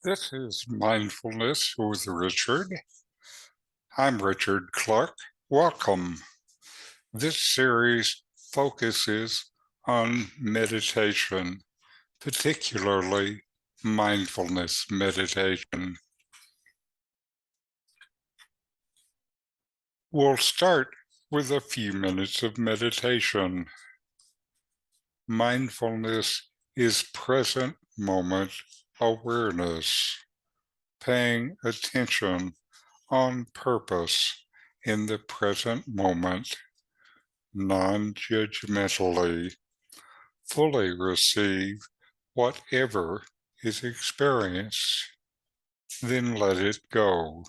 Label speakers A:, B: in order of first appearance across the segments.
A: This is Mindfulness with Richard. I'm Richard Clarke. Welcome. This series focuses on meditation, particularly mindfulness meditation. We'll start with a few minutes of meditation. Mindfulness is present moment awareness, paying attention on purpose in the present moment, non-judgmentally, fully receive whatever is experienced, then let it go.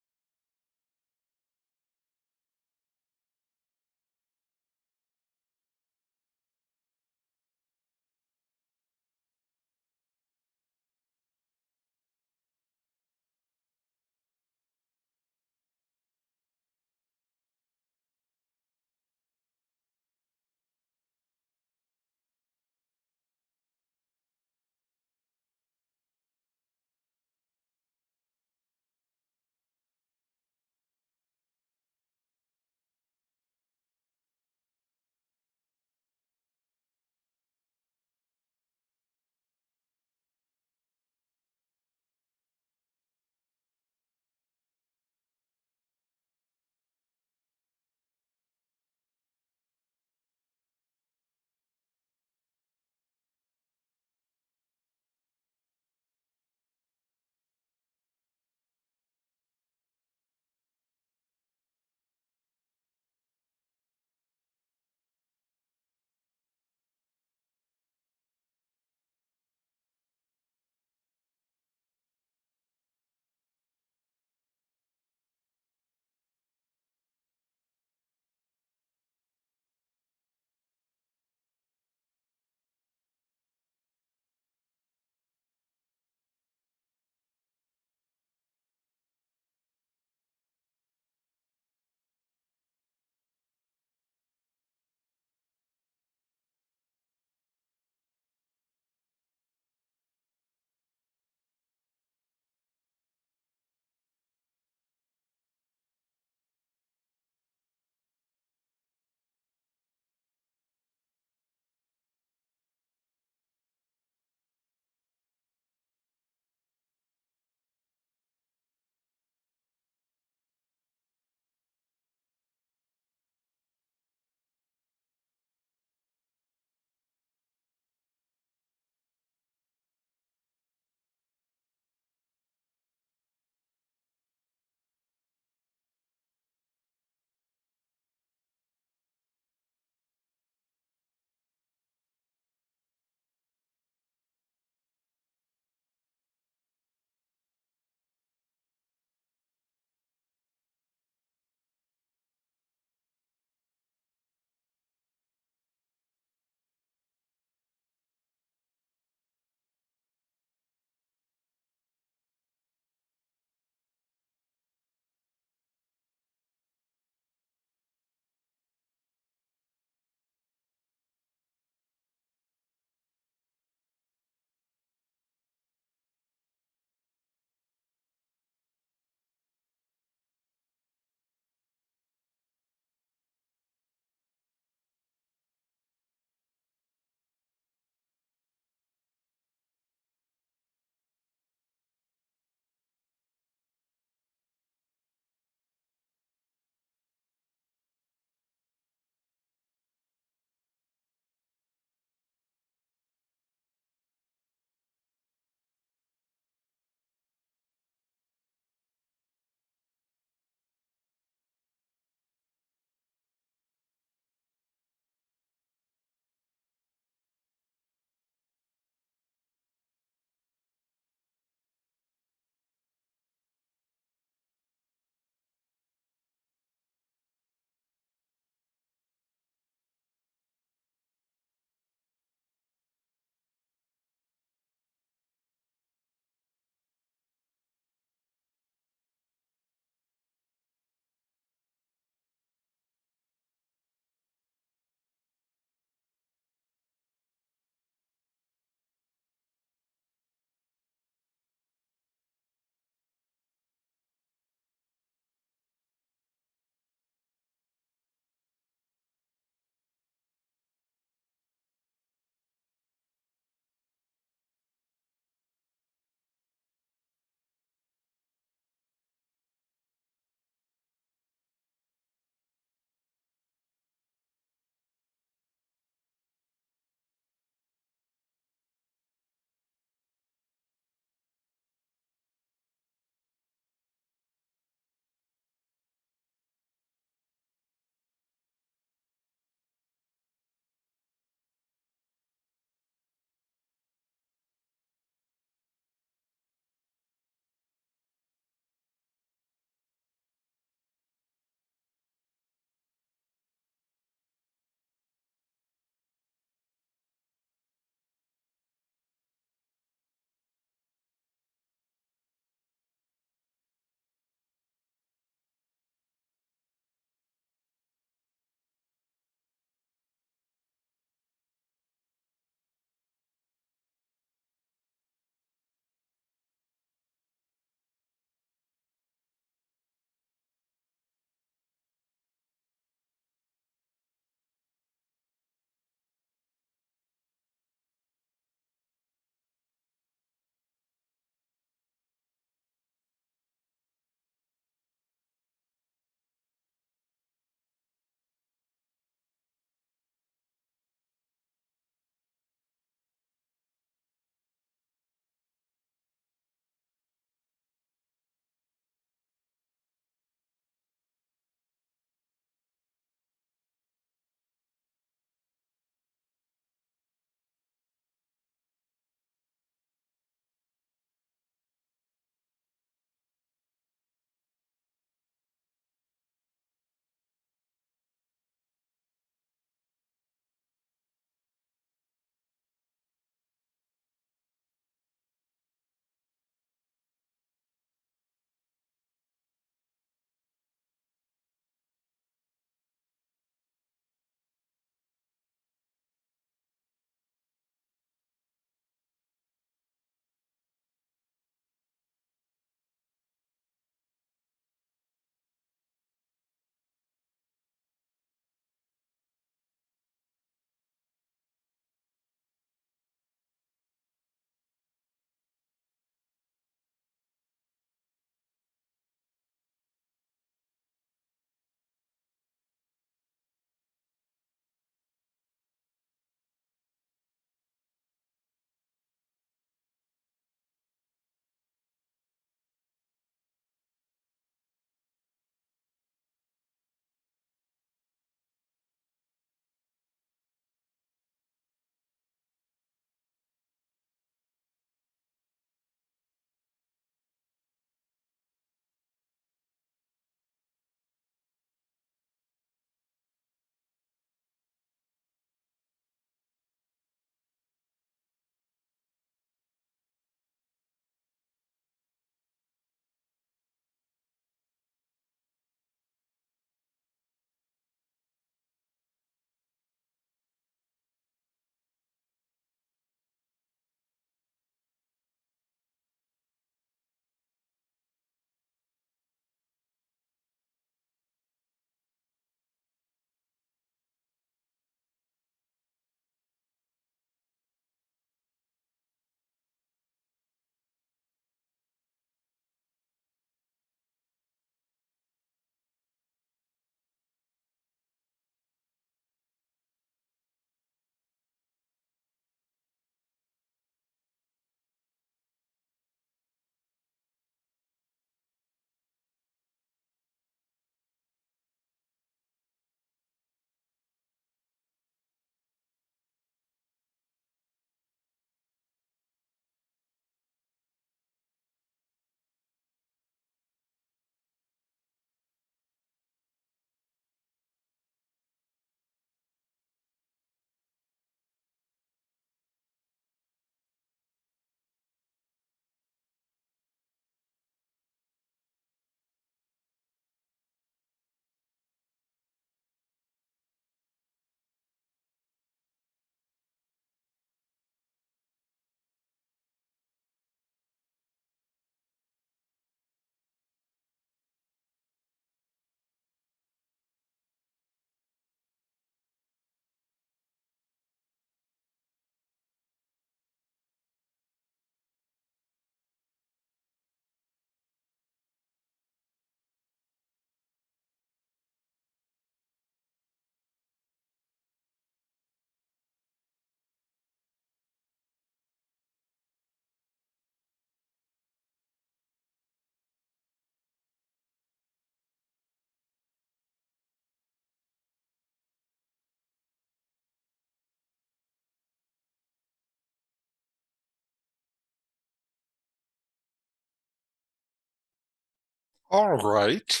A: All right.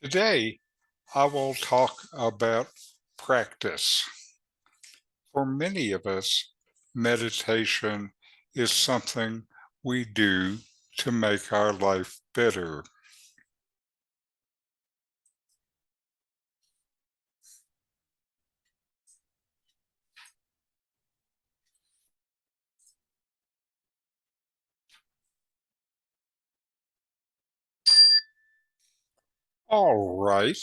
A: Today, I will talk about practice. For many of us, meditation is something we do to make our life better. All right.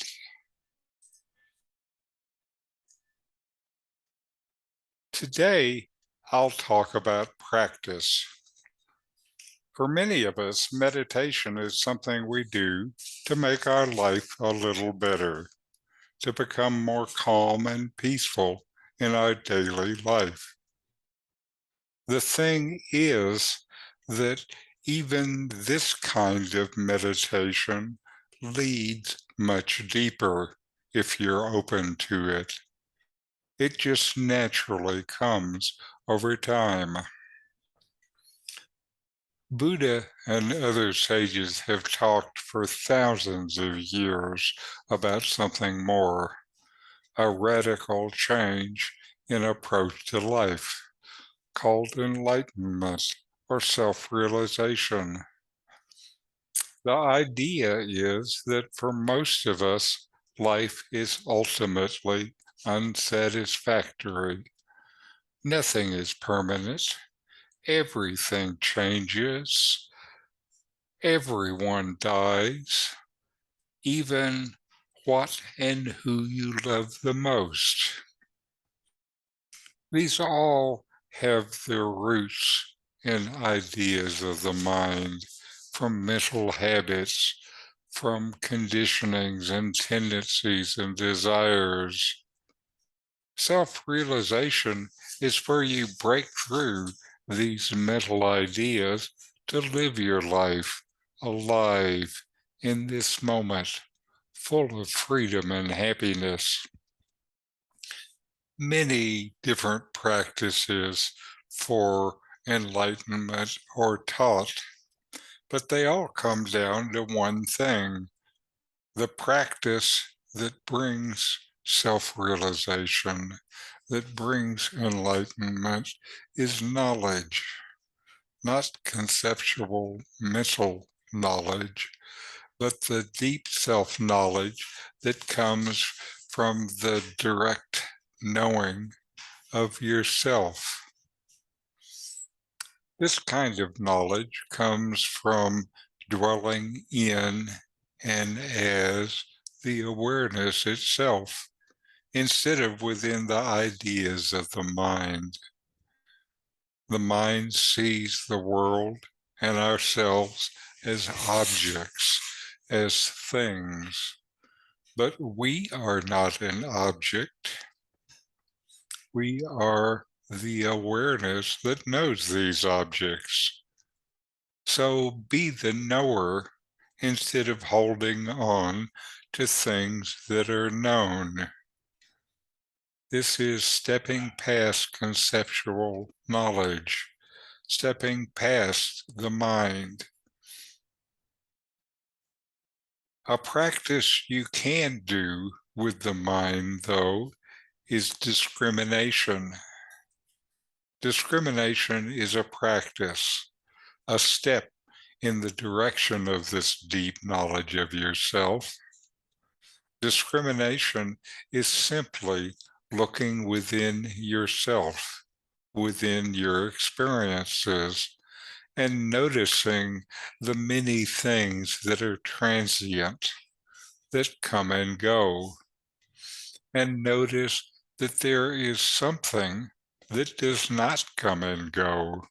A: Today, I'll talk about practice. For many of us, meditation is something we do to make our life a little better, to become more calm and peaceful in our daily life. The thing is that even this kind of meditation leads much deeper if you're open to it. It just naturally comes over time. Buddha and other sages have talked for thousands of years about something more, a radical change in approach to life called enlightenment or self-realization. The idea is that for most of us, life is ultimately unsatisfactory. Nothing is permanent. Everything changes. Everyone dies, even what and who you love the most. These all have their roots in ideas of the mind, from mental habits, from conditionings and tendencies and desires. Self-realization is where you break through these mental ideas to live your life alive in this moment, full of freedom and happiness. Many different practices for enlightenment are taught, but they all come down to one thing: the practice that brings self-realization, that brings enlightenment, is knowledge, not conceptual mental knowledge, but the deep self-knowledge that comes from the direct knowing of yourself. This kind of knowledge comes from dwelling in and as the awareness itself, instead of within the ideas of the mind. The mind sees the world and ourselves as objects, as things, but we are not an object. We are the awareness that knows these objects. So be the knower instead of holding on to things that are known. This is stepping past conceptual knowledge, stepping past the mind. A practice you can do with the mind, though, is discrimination. Discrimination is a practice, a step in the direction of this deep knowledge of yourself. Discrimination is simply looking within yourself, within your experiences, and noticing the many things that are transient, that come and go, and notice that there is something that does not come and go.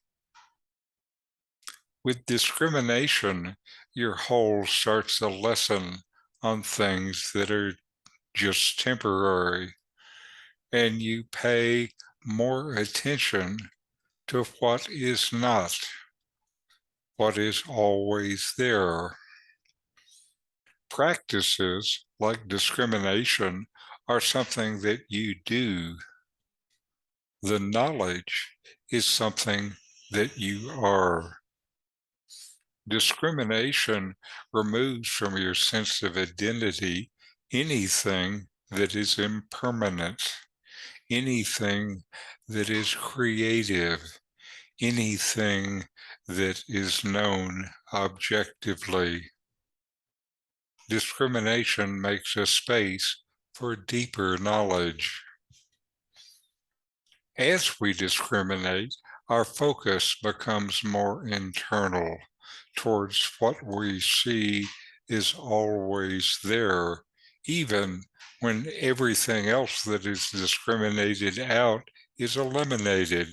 A: With discrimination, your whole starts a lesson on things that are just temporary, and you pay more attention to what is not, what is always there. Practices like discrimination are something that you do. The knowledge is something that you are. Discrimination removes from your sense of identity anything that is impermanent, anything that is creative, anything that is known objectively. Discrimination makes a space for deeper knowledge. As we discriminate, our focus becomes more internal towards what we see is always there, even when everything else that is discriminated out is eliminated.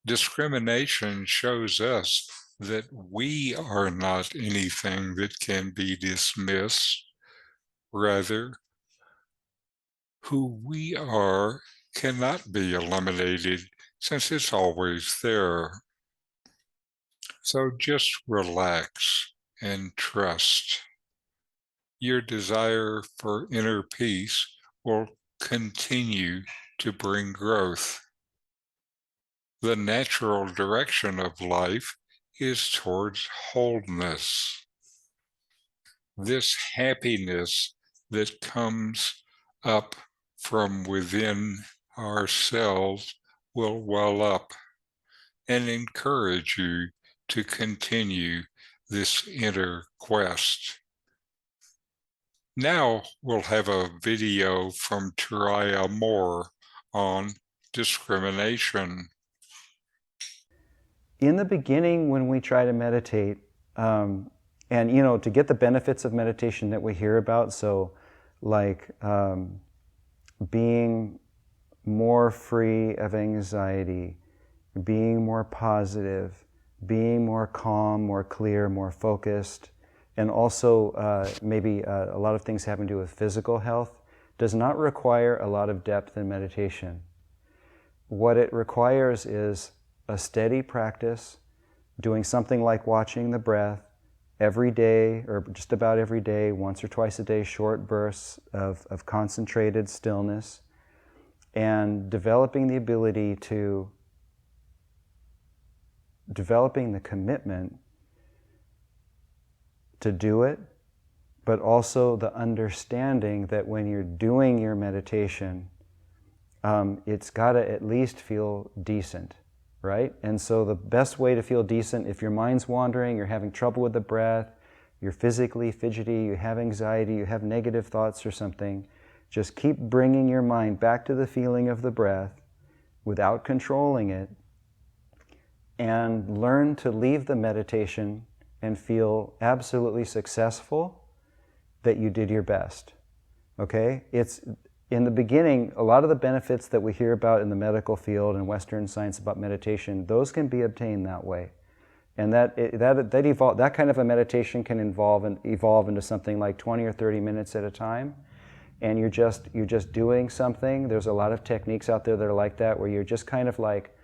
A: Discrimination shows us that we are not anything that can be dismissed. Rather, who we are cannot be eliminated since it's always there. So just relax and trust. Your desire for inner peace will continue to bring growth. The natural direction of life is towards wholeness. This happiness that comes up from within ourselves will well up and encourage you to continue this inner quest. Now we'll have a video from Turiya Moore on discrimination.
B: In the beginning, when we try to meditate, and to get the benefits of meditation that we hear about, so like being more free of anxiety, being more positive, being more calm, more clear, more focused, and also maybe a lot of things having to do with physical health, does not require a lot of depth in meditation. What it requires is a steady practice, doing something like watching the breath every day, or just about every day, once or twice a day, short bursts of concentrated stillness, and developing the ability to, developing the commitment to do it, but also the understanding that when you're doing your meditation, it's got to at least feel decent, right? And so the best way to feel decent, if your mind's wandering, you're having trouble with the breath, you're physically fidgety, you have anxiety, you have negative thoughts or something, just keep bringing your mind back to the feeling of the breath without controlling it, and learn to leave the meditation and feel absolutely successful that you did your best, okay? It's, in the beginning, a lot of the benefits that we hear about in the medical field and Western science about meditation, those can be obtained that way. And that kind of a meditation can evolve into something like 20 or 30 minutes at a time. And you're just doing something. There's a lot of techniques out there that are like that, where you're just kind of like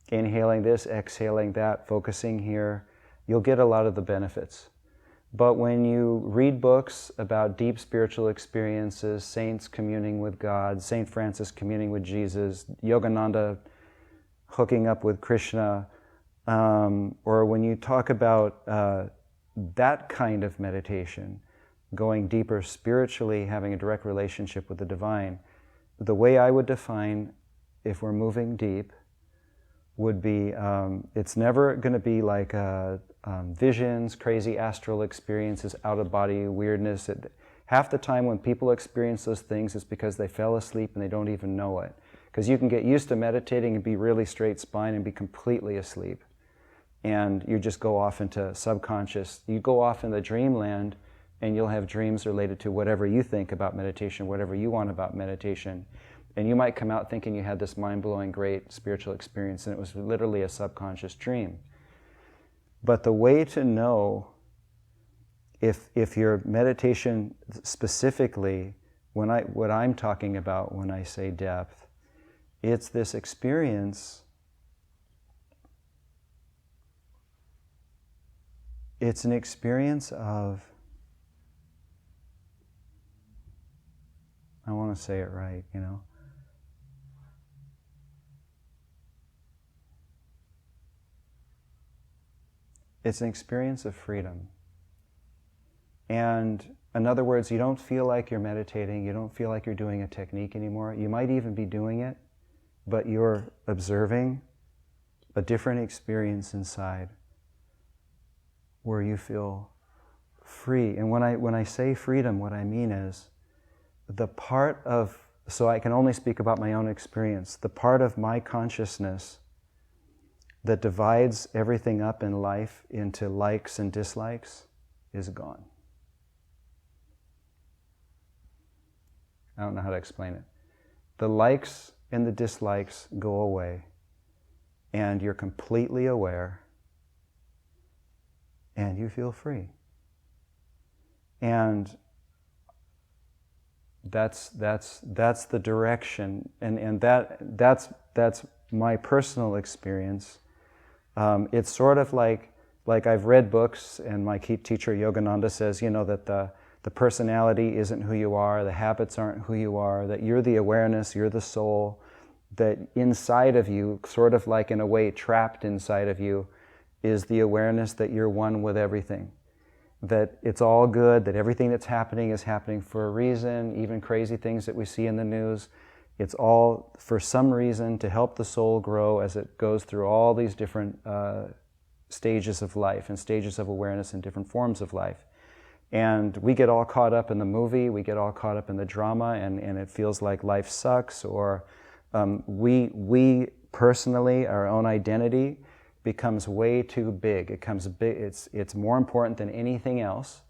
B: inhaling this, exhaling that, focusing here. You'll get a lot of the benefits. But when you read books about deep spiritual experiences, saints communing with God, St. Francis communing with Jesus, Yogananda hooking up with Krishna, or when you talk about that kind of meditation, going deeper spiritually, having a direct relationship with the divine, the way I would define, if we're moving deep, would be, it's never going to be like visions, crazy astral experiences, out-of-body weirdness. Half the time when people experience those things, it's because they fell asleep and they don't even know it. Because you can get used to meditating and be really straight spine and be completely asleep. And you just go off into subconscious. You go off into dreamland, and you'll have dreams related to whatever you think about meditation, whatever you want about meditation. And you might come out thinking you had this mind-blowing, great spiritual experience, and it was literally a subconscious dream. But the way to know if your meditation specifically, what I'm talking about when I say depth, it's this experience. It's an experience of, I want to say it right, It's an experience of freedom. And in other words, you don't feel like you're meditating, you don't feel like you're doing a technique anymore. You might even be doing it, but you're observing a different experience inside where you feel free. And when I say freedom, what I mean is the part of, so I can only speak about my own experience, the part of my consciousness that divides everything up in life into likes and dislikes is gone. I don't know how to explain it. The likes and the dislikes go away, and you're completely aware, and you feel free. And that's the direction, and that's my personal experience. It's sort of like I've read books, and my teacher Yogananda says, that the personality isn't who you are, the habits aren't who you are, that you're the awareness, you're the soul, that inside of you, sort of like in a way trapped inside of you, is the awareness that you're one with everything. That it's all good, that everything that's happening is happening for a reason, even crazy things that we see in the news. It's all for some reason to help the soul grow as it goes through all these different stages of life and stages of awareness and different forms of life. And we get all caught up in the movie, we get all caught up in the drama, and it feels like life sucks, or we personally, our own identity, becomes way too big. It becomes big. It's more important than anything else,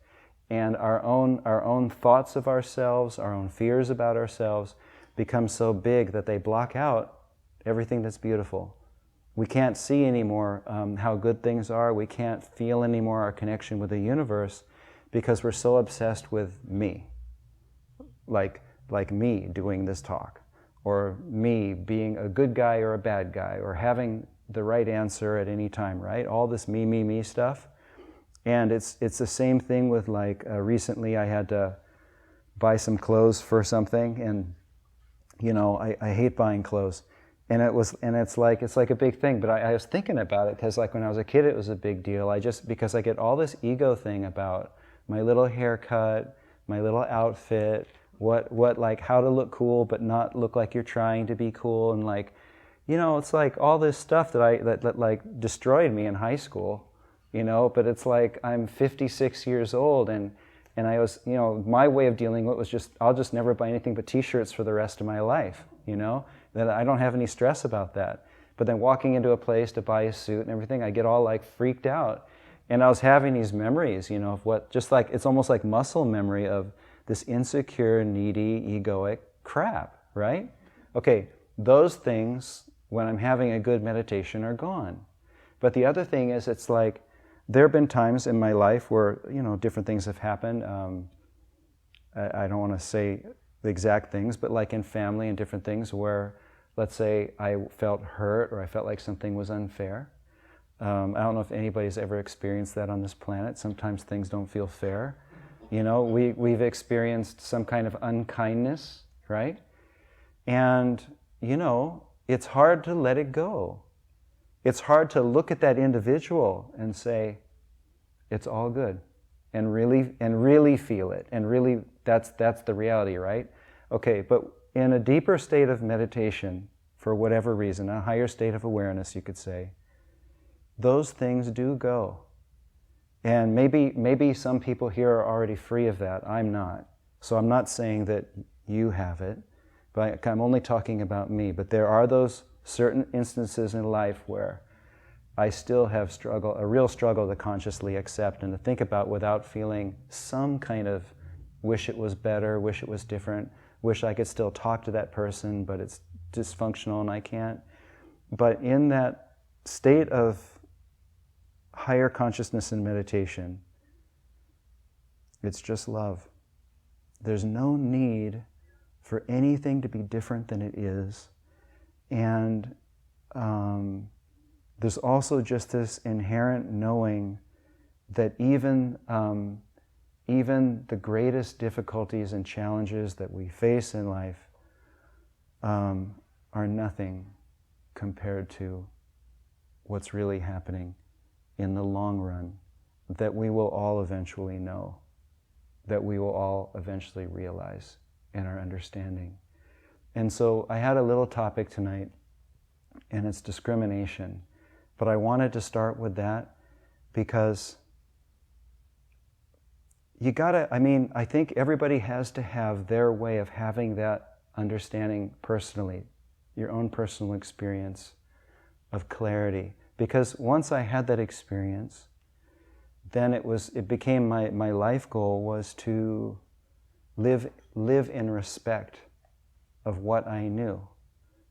B: and our own thoughts of ourselves, our own fears about ourselves, become so big that they block out everything that's beautiful. We can't see anymore how good things are. We can't feel anymore our connection with the universe because we're so obsessed with me, like me doing this talk, or me being a good guy or a bad guy, or having the right answer at any time, right? All this me stuff. And it's the same thing with recently I had to buy some clothes for something, and I hate buying clothes. And it's like a big thing, but I was thinking about it because when I was a kid it was a big deal. Because I get all this ego thing about my little haircut, my little outfit, what how to look cool but not look like you're trying to be cool, and it's like all this stuff that destroyed me in high school, but it's like I'm 56 years old, and I was, my way of dealing with it was just, I'll just never buy anything but t-shirts for the rest of my life, that I don't have any stress about that. But then walking into a place to buy a suit and everything, I get all freaked out. And I was having these memories, of what, it's almost like muscle memory of this insecure, needy, egoic crap, right? Okay, those things, when I'm having a good meditation, are gone. But the other thing is, it's there have been times in my life where, different things have happened. I don't want to say the exact things, but in family and different things where, let's say, I felt hurt or I felt like something was unfair. I don't know if anybody's ever experienced that on this planet. Sometimes things don't feel fair. We've experienced some kind of unkindness, right? And, it's hard to let it go. It's hard to look at that individual and say, it's all good, and really feel it, and really that's the reality, right? Okay, but in a deeper state of meditation, for whatever reason, a higher state of awareness, you could say, those things do go. And maybe some people here are already free of that. I'm not. So I'm not saying that you have it, but I'm only talking about me. But there are those certain instances in life where I still have a real struggle to consciously accept and to think about without feeling some kind of wish it was better, wish it was different, wish I could still talk to that person, but it's dysfunctional and I can't. But in that state of higher consciousness and meditation, it's just love. There's no need for anything to be different than it is. And there's also just this inherent knowing that even the greatest difficulties and challenges that we face in life are nothing compared to what's really happening in the long run that we will all eventually know, that we will all eventually realize in our understanding. And so I had a little topic tonight, and it's discrimination. But I wanted to start with that because I think everybody has to have their way of having that understanding personally, your own personal experience of clarity. Because once I had that experience, then it became my life goal was to live in respect of what I knew.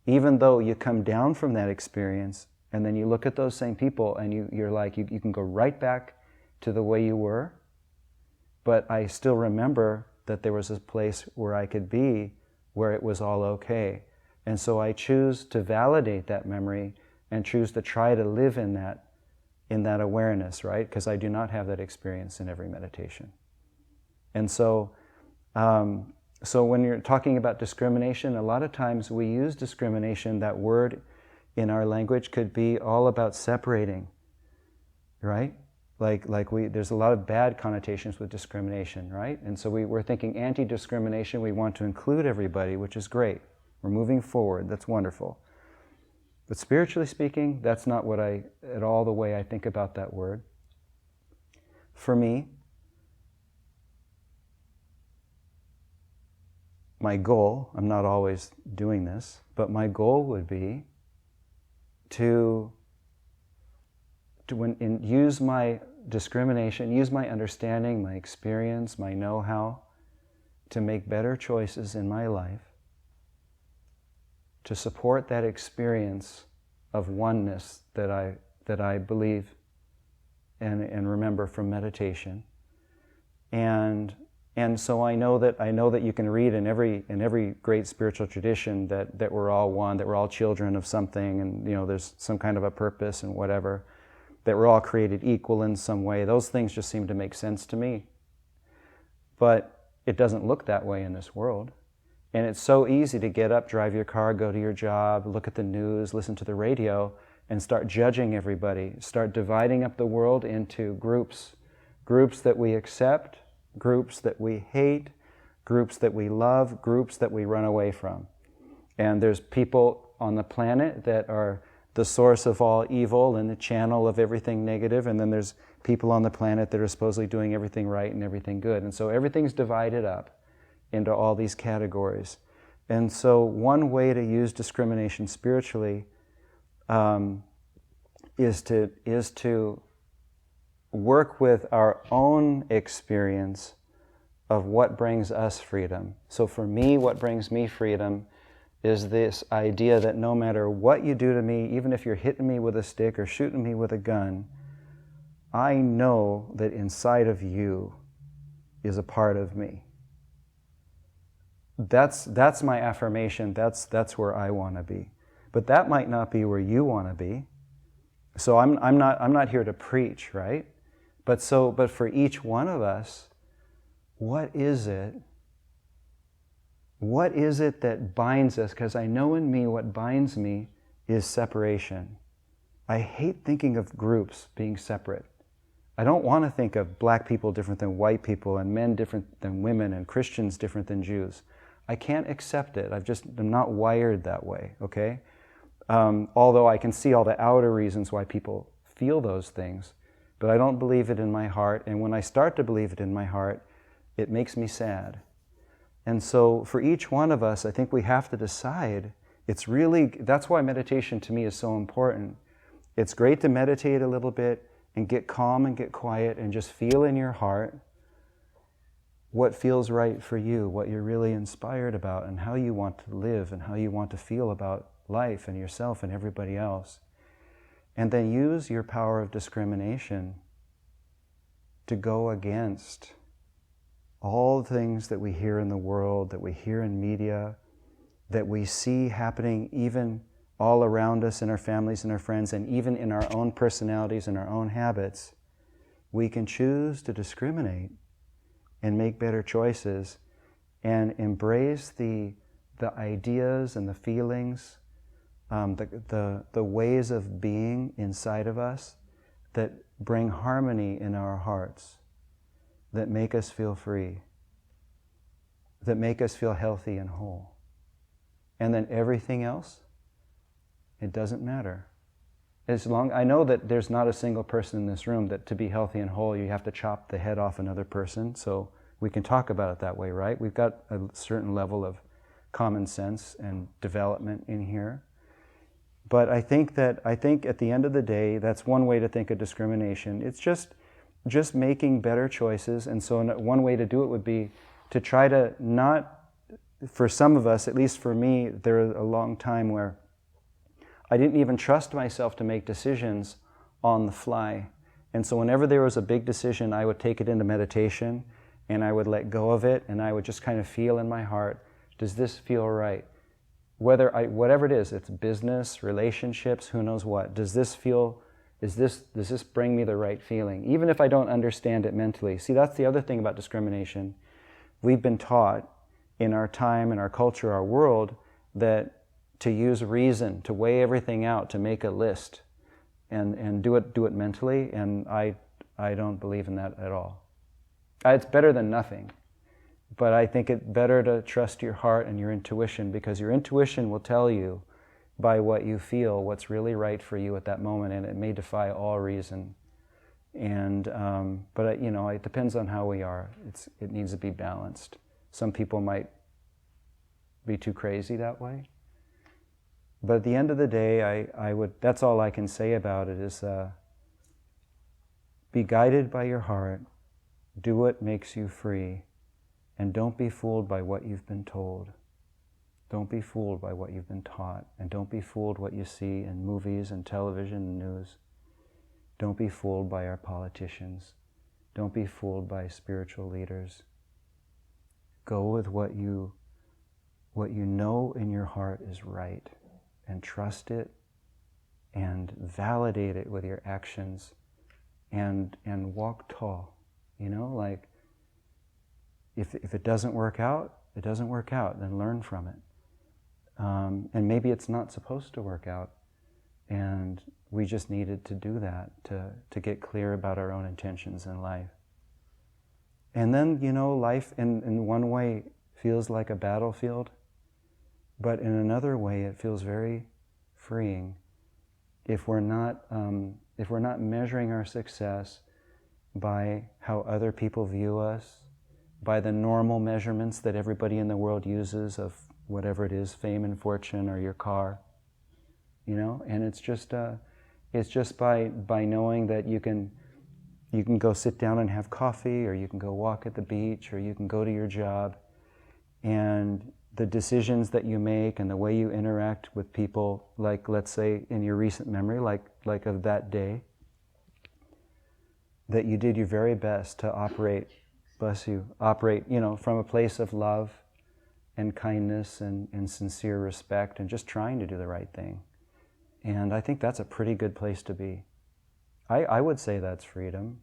B: Even though you come down from that experience and then you look at those same people and you're like, you can go right back to the way you were, but I still remember that there was a place where I could be where it was all okay. And so I choose to validate that memory and choose to try to live in that awareness, right? Because I do not have that experience in every meditation. And so when you're talking about discrimination, a lot of times we use discrimination, that word in our language could be all about separating, right? There's a lot of bad connotations with discrimination, right? And so we're thinking anti-discrimination, we want to include everybody, which is great. We're moving forward, that's wonderful. But spiritually speaking, that's not at all the way I think about that word. For me, my goal, I'm not always doing this, but my goal would be to use my discrimination, use my understanding, my experience, my know-how to make better choices in my life, to support that experience of oneness that I believe and remember from meditation. And so I know that you can read in every great spiritual tradition that we're all one, that we're all children of something, and there's some kind of a purpose and whatever, that we're all created equal in some way. Those things just seem to make sense to me. But it doesn't look that way in this world. And it's so easy to get up, drive your car, go to your job, look at the news, listen to the radio, and start judging everybody, start dividing up the world into groups that we accept, groups that we hate, groups that we love, groups that we run away from. And there's people on the planet that are the source of all evil and the channel of everything negative, and then there's people on the planet that are supposedly doing everything right and everything good. And so everything's divided up into all these categories. And so one way to use discrimination spiritually is to work with our own experience of what brings us freedom. So for me, what brings me freedom is this idea that no matter what you do to me, even if you're hitting me with a stick or shooting me with a gun, I know that inside of you is a part of me. That's my affirmation. That's where I want to be. But that might not be where you want to be. So I'm not here to preach, right? But for each one of us, what is it? What is it that binds us? Because I know in me what binds me is separation. I hate thinking of groups being separate. I don't want to think of black people different than white people and men different than women and Christians different than Jews. I can't accept it. I'm not wired that way, okay? Although I can see all the outer reasons why people feel those things, but I don't believe it in my heart. And when I start to believe it in my heart, it makes me sad. And so for each one of us, I think we have to decide. That's why meditation to me is so important. It's great to meditate a little bit and get calm and get quiet and just feel in your heart what feels right for you, what you're really inspired about, and how you want to live and how you want to feel about life and yourself and everybody else. And then use your power of discrimination to go against all the things that we hear in the world, that we hear in media, that we see happening even all around us in our families and our friends, and even in our own personalities and our own habits. We can choose to discriminate and make better choices and embrace the ideas and the feelings, the ways of being inside of us that bring harmony in our hearts, that make us feel free, that make us feel healthy and whole. And then everything else, it doesn't matter. I know that there's not a single person in this room that to be healthy and whole, you have to chop the head off another person. So we can talk about it that way, right? We've got a certain level of common sense and development in here. But I think at the end of the day, that's one way to think of discrimination. It's just making better choices. And so one way to do it would be to try to not, for some of us, at least for me, there was a long time where I didn't even trust myself to make decisions on the fly. And so whenever there was a big decision, I would take it into meditation and I would let go of it and I would just kind of feel in my heart, does this feel right? Whatever it is, it's business, relationships, who knows what. Does this bring me the right feeling? Even if I don't understand it mentally. See, that's the other thing about discrimination. We've been taught in our time, in our culture, our world, that to use reason, to weigh everything out, to make a list, and do it mentally, and I don't believe in that at all. It's better than nothing, but I think it's better to trust your heart and your intuition, because your intuition will tell you by what you feel what's really right for you at that moment, and it may defy all reason. And but it depends on how we are. It needs to be balanced. Some people might be too crazy that way. But at the end of the day, that's all I can say about it is be guided by your heart, do what makes you free, and don't be fooled by what you've been told. Don't be fooled by what you've been taught, and don't be fooled what you see in movies and television and news. Don't be fooled by our politicians. Don't be fooled by spiritual leaders. Go with what you know in your heart is right, and trust it, and validate it with your actions, and walk tall. Like if it doesn't work out, it doesn't work out. Then learn from it. And maybe it's not supposed to work out, and we just needed to do that to get clear about our own intentions in life. And then life in one way feels like a battlefield. But in another way, it feels very freeing if we're not measuring our success by how other people view us, by the normal measurements that everybody in the world uses of whatever it is, fame and fortune or your car, And it's just by knowing that you can go sit down and have coffee, or you can go walk at the beach, or you can go to your job, and the decisions that you make and the way you interact with people, like let's say in your recent memory, like of that day, that you did your very best to operate, bless you, from a place of love and kindness and sincere respect, and just trying to do the right thing. And I think that's a pretty good place to be. I would say that's freedom,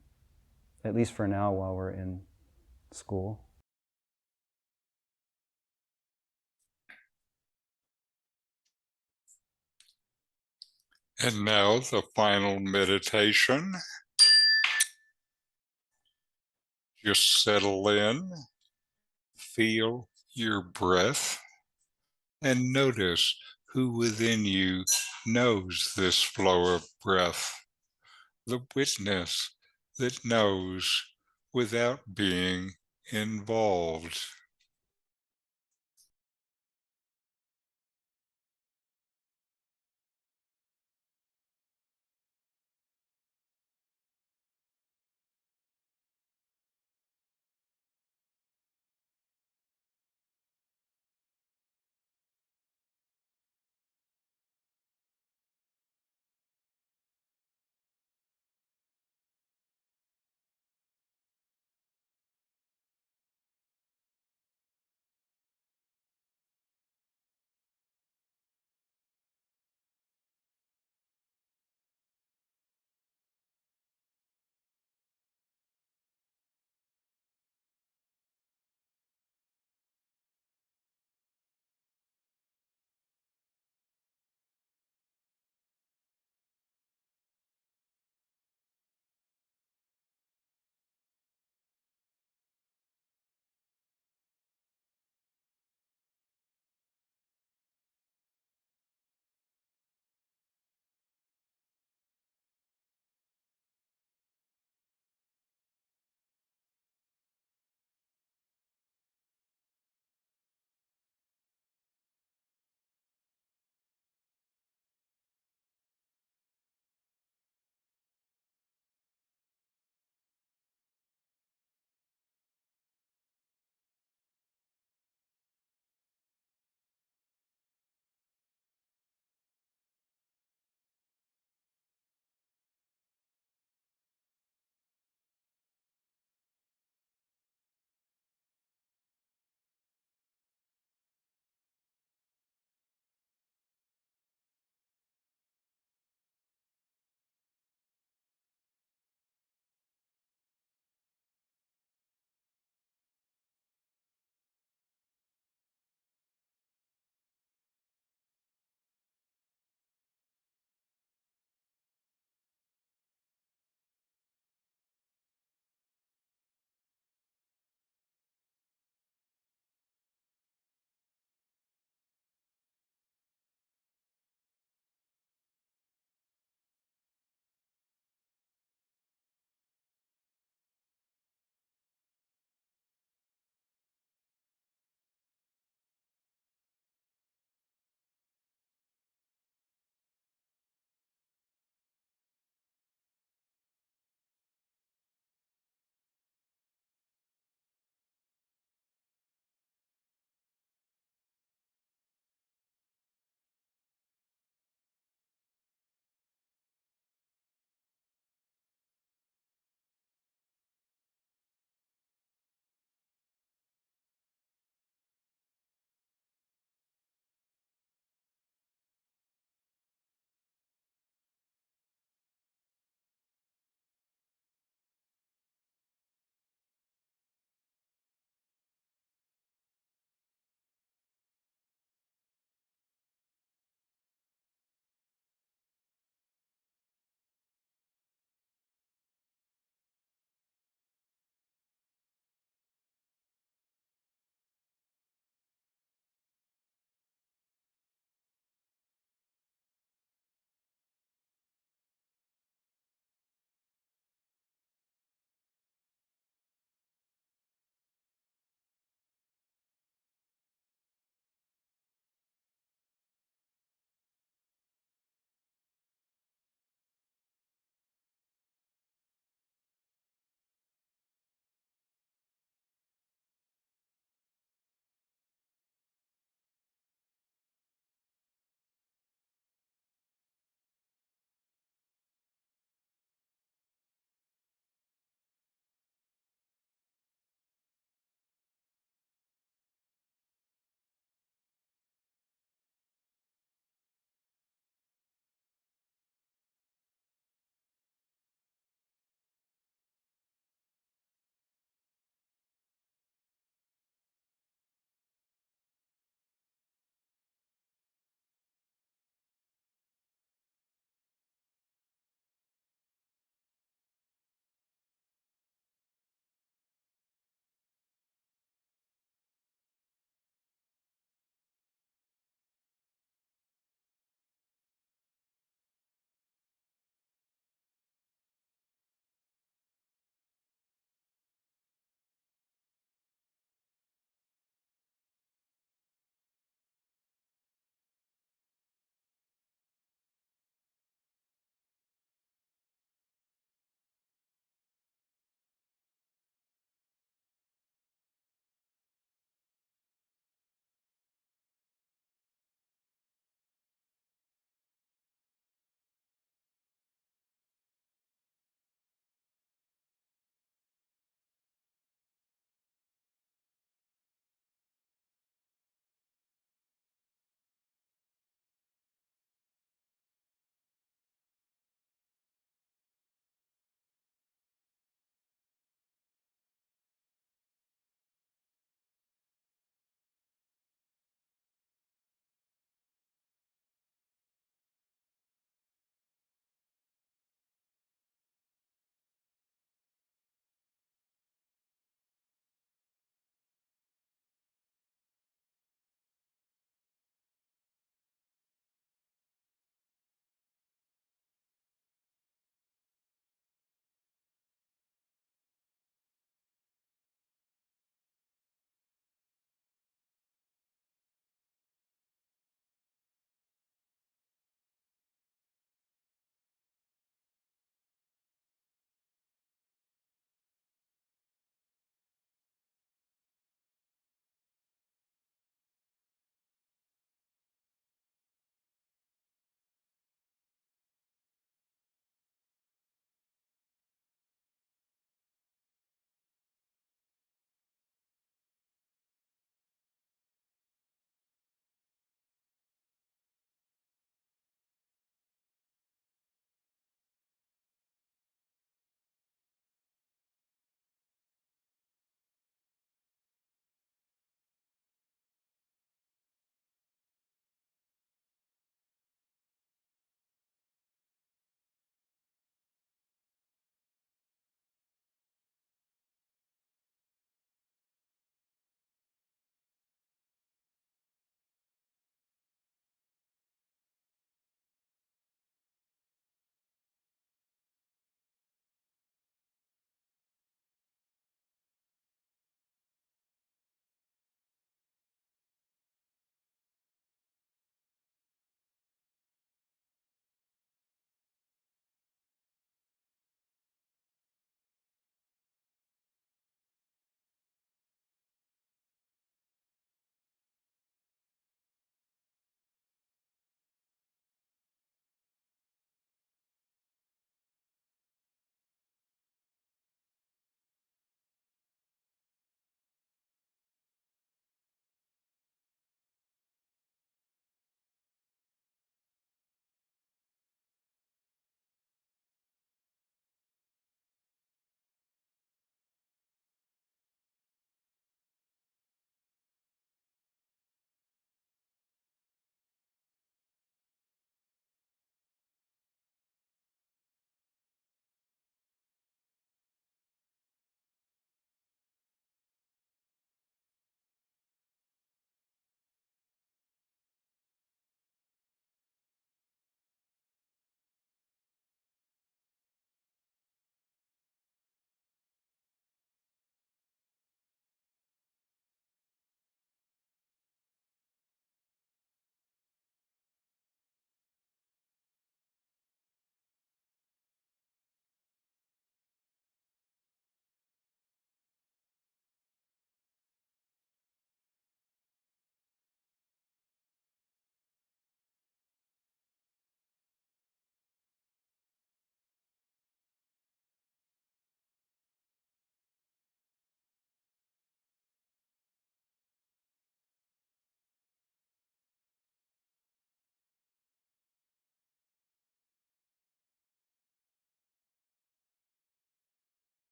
B: at least for now while we're in school.
A: And now the final meditation. Just settle in, feel your breath, and notice who within you knows this flow of breath, the witness that knows without being involved.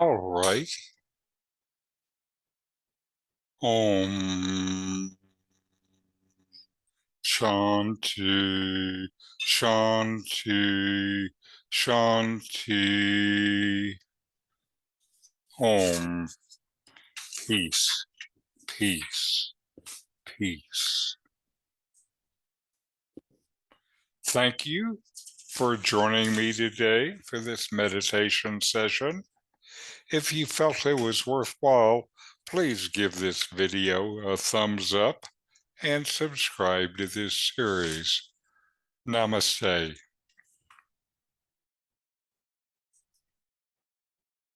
A: All right. Om Shanti, Shanti, Shanti. Om. Peace, peace, peace. Thank you for joining me today for this meditation session. If you felt it was worthwhile, please give this video a thumbs up and subscribe to this series. Namaste.